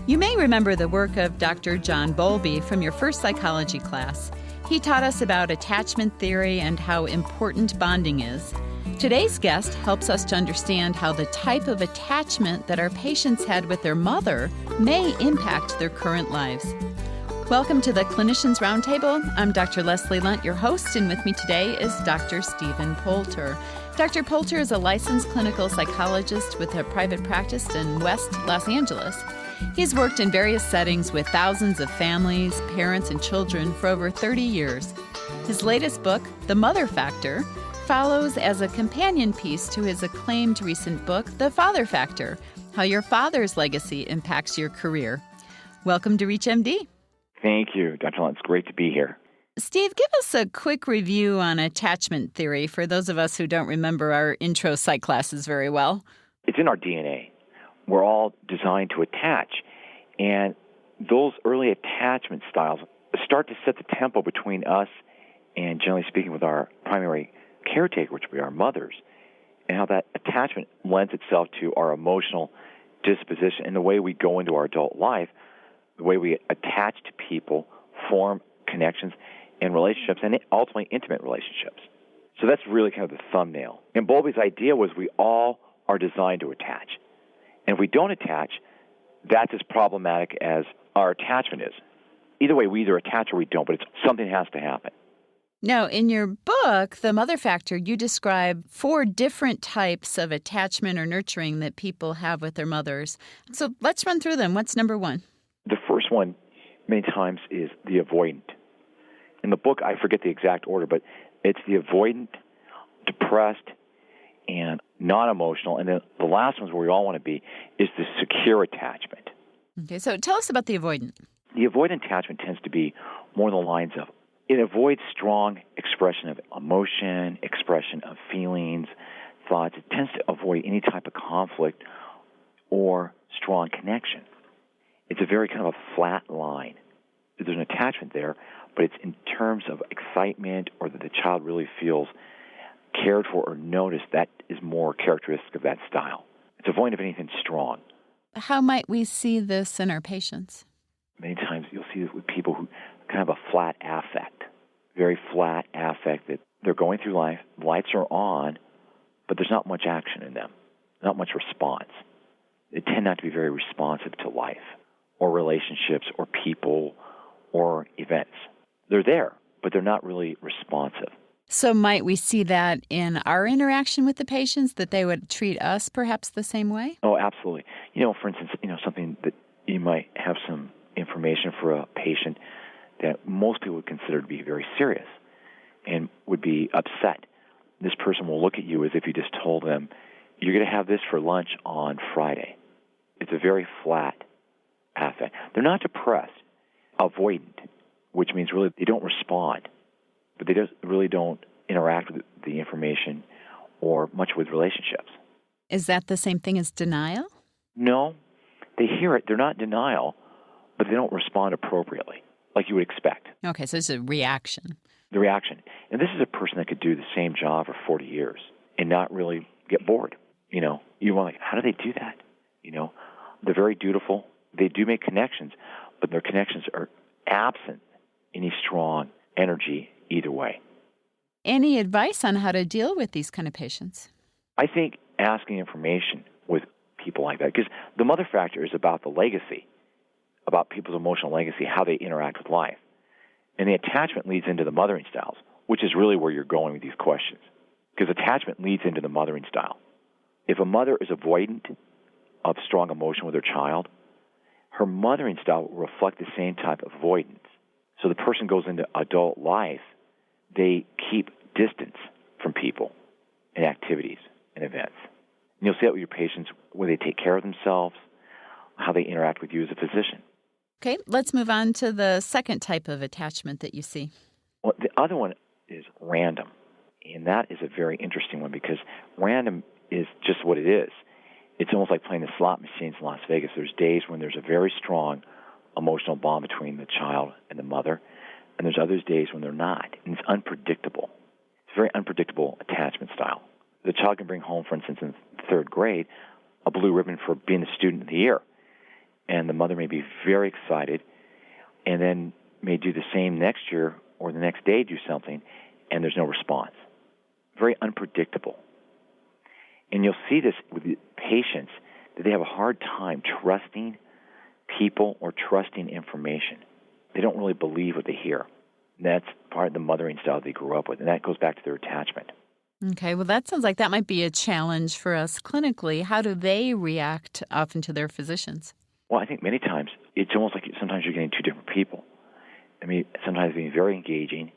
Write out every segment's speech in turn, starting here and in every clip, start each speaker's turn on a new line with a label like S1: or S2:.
S1: You may remember the work of Dr. John Bowlby from your first psychology class. He taught us about attachment theory and how important bonding is. Today's guest helps us to understand how the type of attachment that our patients had with their mother may impact their current lives. Welcome to the Clinicians Roundtable. I'm Dr. Leslie Lundt, your host, and with me today is Dr. Stephan Poulter. Dr. Poulter is a licensed clinical psychologist with a private practice in West Los Angeles. He's worked in various settings with thousands of families, parents, and children for over 30 years. His latest book, The Mother Factor, follows as a companion piece to his acclaimed recent book, The Father Factor, How Your Father's Legacy Impacts Your Career. Welcome to ReachMD.
S2: Thank you, Dr. Lundt. It's great to be here.
S1: Steve, give us a quick review on attachment theory for those of us who don't remember our intro psych classes very well.
S2: It's in our DNA. We're all designed to attach. And those early attachment styles start to set the tempo between us and, generally speaking, with our primary caretaker, which would be our mothers, and how that attachment lends itself to our emotional disposition and the way we go into our adult life, the way we attach to people, form connections and relationships, and ultimately intimate relationships. So that's really kind of the thumbnail. And Bowlby's idea was we all are designed to attach. And if we don't attach, that's as problematic as our attachment is. Either way, we either attach or we don't, but something has to happen.
S1: Now, in your book, The Mother Factor, you describe 4 different types of attachment or nurturing that people have with their mothers. So let's run through them. What's number 1?
S2: The first one, many times, is the avoidant. In the book, I forget the exact order, but it's the avoidant, depressed, and non-emotional. And then the last one's where we all want to be is the secure attachment.
S1: Okay, so tell us about the avoidant.
S2: The avoidant attachment tends to be more along the lines of it avoids strong expression of emotion, expression of feelings, thoughts. It tends to avoid any type of conflict or strong connection. It's a very kind of a flat line. There's an attachment there, but it's in terms of excitement or that the child really feels cared for or noticed. That is more characteristic of that style. It's avoidant of anything strong.
S1: How might we see this in our patients?
S2: Many times you'll see this with people who kind of a flat affect, very flat affect that they're going through life, lights are on, but there's not much action in them, not much response. They tend not to be very responsive to life or relationships or people or events. They're there, but they're not really responsive.
S1: So might we see that in our interaction with the patients, that they would treat us perhaps the same way?
S2: Oh, absolutely. For instance, something that you might have some information for a patient that most people would consider to be very serious and would be upset. This person will look at you as if you just told them, you're going to have this for lunch on Friday. It's a very flat affect. They're not depressed, avoidant, which means really they don't respond, but they really don't interact with the information or much with relationships.
S1: Is that the same thing as denial?
S2: No. They hear it. They're not denial, but they don't respond appropriately like you would expect.
S1: Okay, so it's a reaction.
S2: The reaction. And this is a person that could do the same job for 40 years and not really get bored. You want how do they do that? They're very dutiful. They do make connections, but their connections are absent any strong energy either way.
S1: Any advice on how to deal with these kind of patients?
S2: I think asking information with people like that, because the mother factor is about the legacy, about people's emotional legacy, how they interact with life. And the attachment leads into the mothering styles, which is really where you're going with these questions, because attachment leads into the mothering style. If a mother is avoidant of strong emotion with her child, her mothering style will reflect the same type of avoidance. So the person goes into adult life, they keep distance from people and activities and events. And you'll see that with your patients, where they take care of themselves, how they interact with you as a physician.
S1: Okay, let's move on to the second type of attachment that you see.
S2: Well, the other one is random, and that is a very interesting one because random is just what it is. It's almost like playing the slot machines in Las Vegas. There's days when there's a very strong emotional bond between the child and the mother, and there's other days when they're not, and it's unpredictable. It's a very unpredictable attachment style. The child can bring home, for instance, in 3rd grade, a blue ribbon for being the student of the year. and the mother may be very excited, and then may do the same next year or the next day do something, and there's no response. Very unpredictable. And you'll see this with the patients, that they have a hard time trusting people or trusting information. They don't really believe what they hear. And that's part of the mothering style they grew up with, and that goes back to their attachment.
S1: Okay, well, that sounds like that might be a challenge for us clinically. How do they react often to their physicians?
S2: Well, I think many times it's almost like sometimes you're getting two different people. I mean, sometimes being very engaging,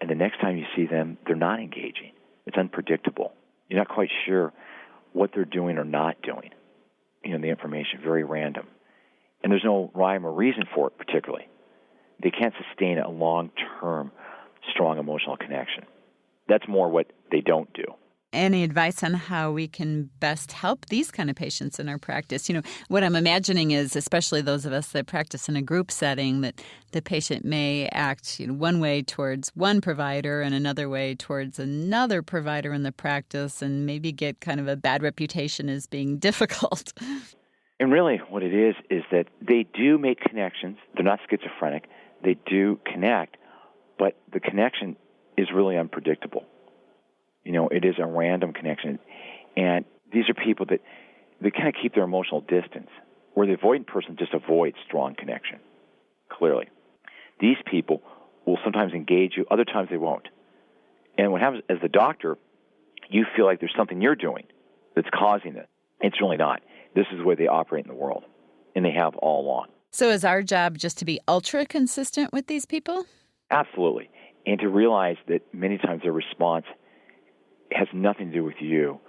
S2: and the next time you see them, they're not engaging. It's unpredictable. You're not quite sure what they're doing or not doing. The information, very random. And there's no rhyme or reason for it particularly. They can't sustain a long-term, strong emotional connection. That's more what they don't do.
S1: Any advice on how we can best help these kind of patients in our practice? What I'm imagining is, especially those of us that practice in a group setting, that the patient may act one way towards one provider and another way towards another provider in the practice, and maybe get kind of a bad reputation as being difficult.
S2: And really what it is that they do make connections. They're not schizophrenic. They do connect, but the connection is really unpredictable. It is a random connection. And these are people that they kind of keep their emotional distance, where the avoidant person just avoids strong connection, clearly. These people will sometimes engage you, other times they won't. And what happens, as the doctor, you feel like there's something you're doing that's causing it. It's really not. This is the way they operate in the world, and they have all along.
S1: So is our job just to be ultra consistent with these people?
S2: Absolutely. And to realize that many times their response has nothing to do with you,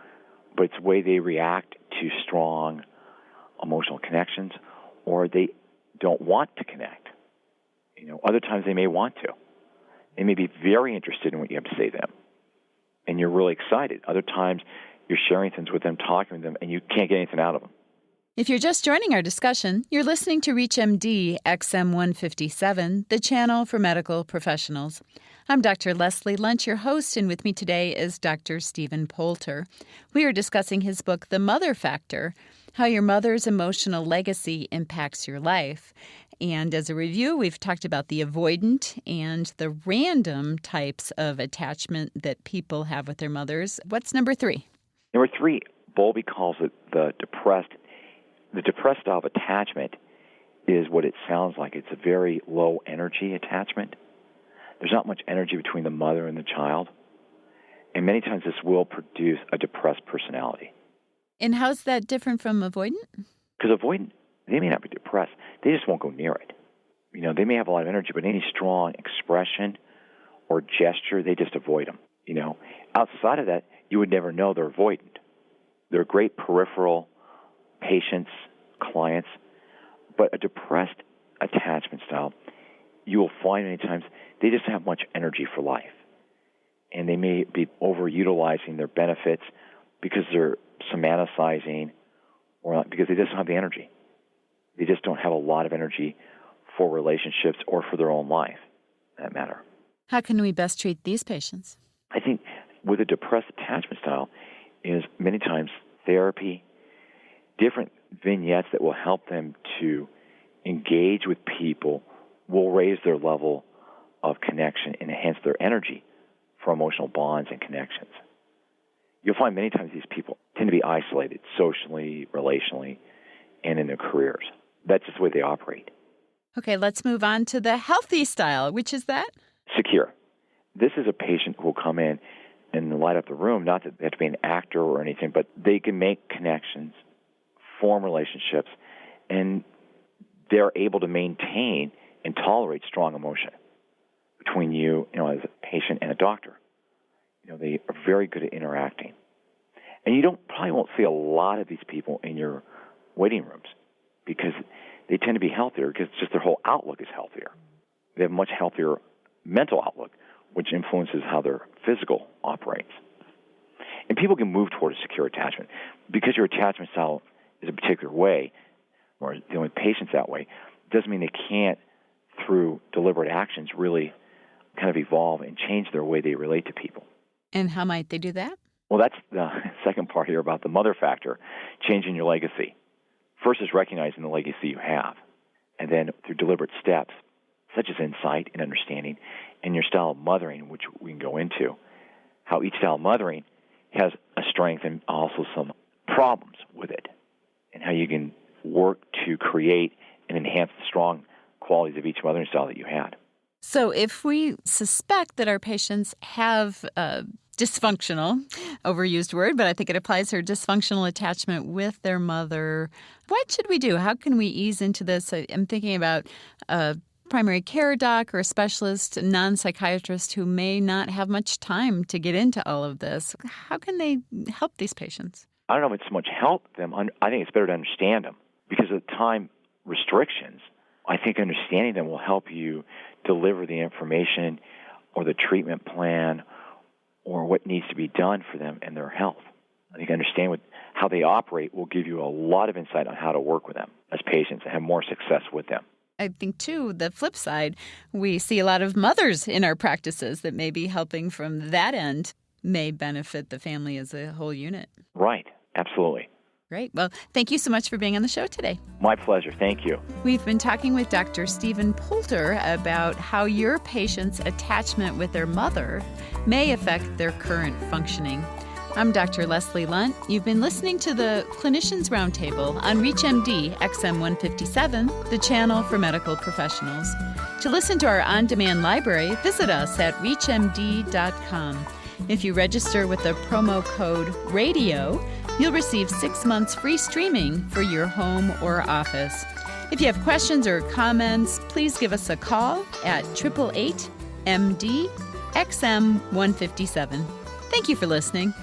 S2: but it's the way they react to strong emotional connections, or they don't want to connect. Other times they may want to. They may be very interested in what you have to say to them, and you're really excited. Other times you're sharing things with them, talking with them, and you can't get anything out of them.
S1: If you're just joining our discussion, you're listening to ReachMD XM 157, the channel for medical professionals. I'm Dr. Leslie Lundt, your host, and with me today is Dr. Stephan Poulter. We are discussing his book, The Mother Factor, How Your Mother's Emotional Legacy Impacts Your Life. And as a review, we've talked about the avoidant and the random types of attachment that people have with their mothers. What's number 3?
S2: Number 3, Bowlby calls it the depressed. The depressed style of attachment is what it sounds like. It's a very low energy attachment. There's not much energy between the mother and the child. And many times this will produce a depressed personality.
S1: And how's that different from avoidant?
S2: Because avoidant, they may not be depressed. They just won't go near it. They may have a lot of energy, but any strong expression or gesture, they just avoid them. Outside of that, you would never know they're avoidant. They're great peripheral patients, clients, but a depressed attachment style, you will find many times they just have much energy for life. And they may be overutilizing their benefits because they're somaticizing or because they just don't have the energy. They just don't have a lot of energy for relationships or for their own life, for that matter.
S1: How can we best treat these patients?
S2: I think with a depressed attachment style is many times therapy, different vignettes that will help them to engage with people will raise their level of connection and enhance their energy for emotional bonds and connections. You'll find many times these people tend to be isolated socially, relationally, and in their careers. That's just the way they operate.
S1: Okay, let's move on to the healthy style. Which is that?
S2: Secure. This is a patient who will come in and light up the room, not that they have to be an actor or anything, but they can make connections, form relationships, and they're able to maintain and tolerate strong emotion between you, as a patient and a doctor. They are very good at interacting. And you probably won't see a lot of these people in your waiting rooms because they tend to be healthier because just their whole outlook is healthier. They have a much healthier mental outlook, which influences how their physical operates. And people can move toward a secure attachment. Because your attachment style is a particular way, or dealing with patients that way, doesn't mean they can't, through deliberate actions, really kind of evolve and change their way they relate to people.
S1: And how might they do that?
S2: Well, that's the second part here about the mother factor, changing your legacy First is recognizing the legacy you have, and then through deliberate steps, such as insight and understanding, and your style of mothering, which we can go into, how each style of mothering has a strength and also some problems with it, and how you can work to create and enhance the strong qualities of each mothering style that you had.
S1: So if we suspect that our patients have dysfunctional, overused word, but I think it applies here, dysfunctional attachment with their mother, what should we do? How can we ease into this? I'm thinking about a primary care doc or a specialist, non-psychiatrist who may not have much time to get into all of this. How can they help these patients?
S2: I don't know if it's so much help them. I think it's better to understand them because of time restrictions. I think understanding them will help you deliver the information or the treatment plan or what needs to be done for them and their health. I think understanding how they operate will give you a lot of insight on how to work with them as patients and have more success with them.
S1: I think, too, the flip side, we see a lot of mothers in our practices that may be helping from that end may benefit the family as a whole unit.
S2: Right. Absolutely.
S1: Great. Well, thank you so much for being on the show today.
S2: My pleasure. Thank you.
S1: We've been talking with Dr. Stephan Poulter about how your patient's attachment with their mother may affect their current functioning. I'm Dr. Leslie Lundt. You've been listening to the Clinicians Roundtable on ReachMD XM 157, the channel for medical professionals. To listen to our on-demand library, visit us at reachmd.com. If you register with the promo code RADIO, you'll receive 6 months free streaming for your home or office. If you have questions or comments, please give us a call at 888-MD-XM157. Thank you for listening.